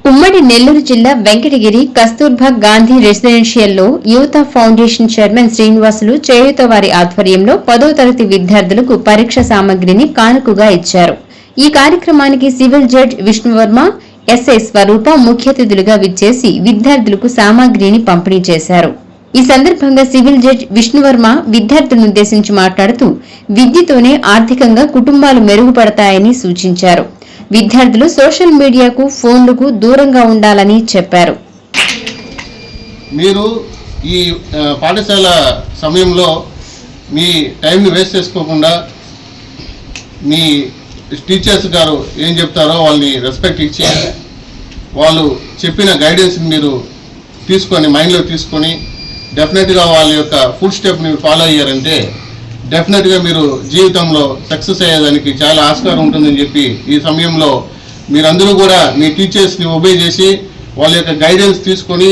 ఉమ్మడి నెల్లూరు జిల్లా వెంకటగిరి కస్తూర్బా గాంధీ రెసిడెన్షియల్లో యూత్ ఫౌండేషన్ చైర్మన్ శ్రీనివాసులు చేయూత వారి ఆధ్వర్యంలో 10వ తరగతి విద్యార్థులకు పరీక్ష సామగ్రిని కానుకగా ఇచ్చారు. ఈ కార్యక్రమానికి సివిల్ జడ్జ్ విష్ణువర్మ, ఎస్ఐ స్వరూప ముఖ్య అతిథులుగా విచ్చేసి విద్యార్థులకు సామగ్రిని పంపిణీ చేశారు. ఈ సందర్భంగా సివిల్ జడ్జ్ విష్ణువర్మ విద్యార్థులను ఉద్దేశించి మాట్లాడుతూ విద్యతోనే ఆర్థికంగా కుటుంబాలు మెరుగుపడతాయని సూచించారు. విద్యార్థులు సోషల్ మీడియాకు, ఫోన్లకు దూరంగా ఉండాలని చెప్పారు. మీరు ఈ పాఠశాల సమయంలో మీ టైంని వేస్ట్ చేసుకోకుండా మీ టీచర్స్ గారు ఏం చెప్తారో వాళ్ళని రెస్పెక్ట్ ఇచ్చి వాళ్ళు చెప్పిన గైడెన్స్ని మీరు తీసుకొని మైండ్లో తీసుకొని డెఫినెట్గా వాళ్ళ యొక్క ఫుడ్ స్టెప్ మీరు ఫాలో అయ్యారంటే డెఫినెట్గా మీరు జీవితంలో సక్సెస్ అయ్యేదానికి చాలా ఆస్కారం ఉంటుందని చెప్పి ఈ సమయంలో మీరందరూ కూడా మీ టీచర్స్ని ఒబే చేసి వాళ్ళ యొక్క గైడెన్స్ తీసుకొని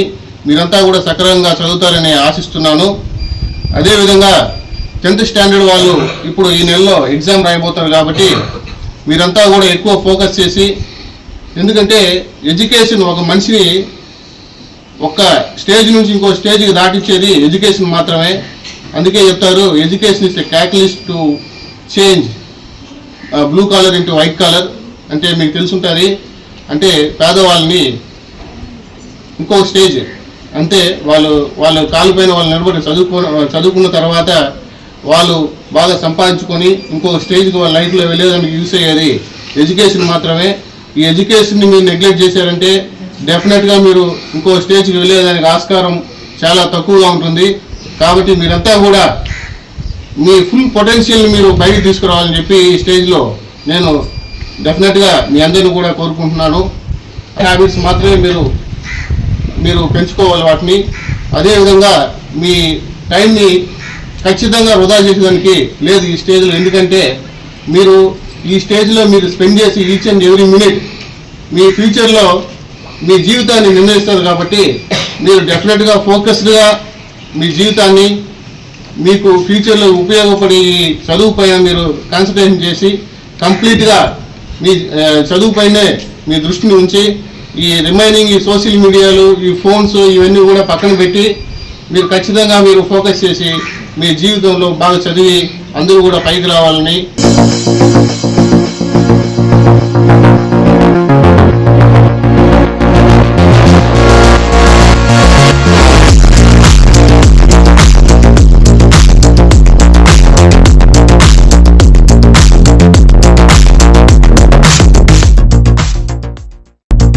మీరంతా కూడా సక్రమంగా చదువుతారని ఆశిస్తున్నాను. అదేవిధంగా 10th స్టాండర్డ్ వాళ్ళు ఇప్పుడు ఈ నెలలో ఎగ్జామ్ రాయబోతారు కాబట్టి మీరంతా కూడా ఎక్కువ ఫోకస్ చేసి, ఎందుకంటే ఎడ్యుకేషన్ ఒక మనిషిని ఒక స్టేజ్ నుంచి ఇంకో స్టేజ్కి దాటించేది ఎడ్యుకేషన్ మాత్రమే. అందుకే చెప్తారు education is a catalyst to change blue collar into white collar. అంటే మీకు తెలుసుంటుంది, అంటే పేదవాళ్ళని ఇంకో స్టేజ్, అంటే వాళ్ళు కాలుపైన వాళ్ళు నిలబడి చదువుకున్న తర్వాత వాళ్ళు బాగా సంపాదించుకొని ఇంకో స్టేజ్కి వాళ్ళ లైఫ్లో వెళ్ళేదానికి యూస్ అయ్యేది ఎడ్యుకేషన్ మాత్రమే. ఈ ఎడ్యుకేషన్ని మీరు నెగ్లెక్ట్ చేశారంటే డెఫినెట్గా మీరు ఇంకో స్టేజ్కి వెళ్ళేదానికి ఆస్కారం చాలా తక్కువగా ఉంటుంది. కాబట్టి మీరంతా కూడా మీ ఫుల్ పొటెన్షియల్ని మీరు బయటకు తీసుకురావాలని చెప్పి ఈ స్టేజ్లో నేను డెఫినెట్గా మీ అందరిని కూడా కోరుకుంటున్నాను. హ్యాబిట్స్ మాత్రమే మీరు పెంచుకోవాలి వాటిని. అదేవిధంగా మీ టైంని ఖచ్చితంగా వృధా చేసేదానికి లేదు ఈ స్టేజ్లో. ఎందుకంటే మీరు ఈ స్టేజ్లో మీరు స్పెండ్ చేసి ఈచ్ అండ్ ఎవ్రీ మినిట్ మీ ఫ్యూచర్లో మీ జీవితాన్ని నిర్ణయిస్తారు. కాబట్టి మీరు డెఫినెట్గా ఫోకస్డ్గా మీ జీవితాన్ని మీకు ఫ్యూచర్లో ఉపయోగపడే చదువు పైన మీరు కాన్సన్ట్రేషన్ చేసి కంప్లీట్గా మీ చదువు పైనే మీ దృష్టిని ఉంచి ఈ రిమైనింగ్ ఈ సోషల్ మీడియాలు, ఈ ఫోన్స్ ఇవన్నీ కూడా పక్కన పెట్టి మీరు ఖచ్చితంగా మీరు ఫోకస్ చేసి మీ జీవితంలో బాగా చదివి అందరూ కూడా పైకి రావాలని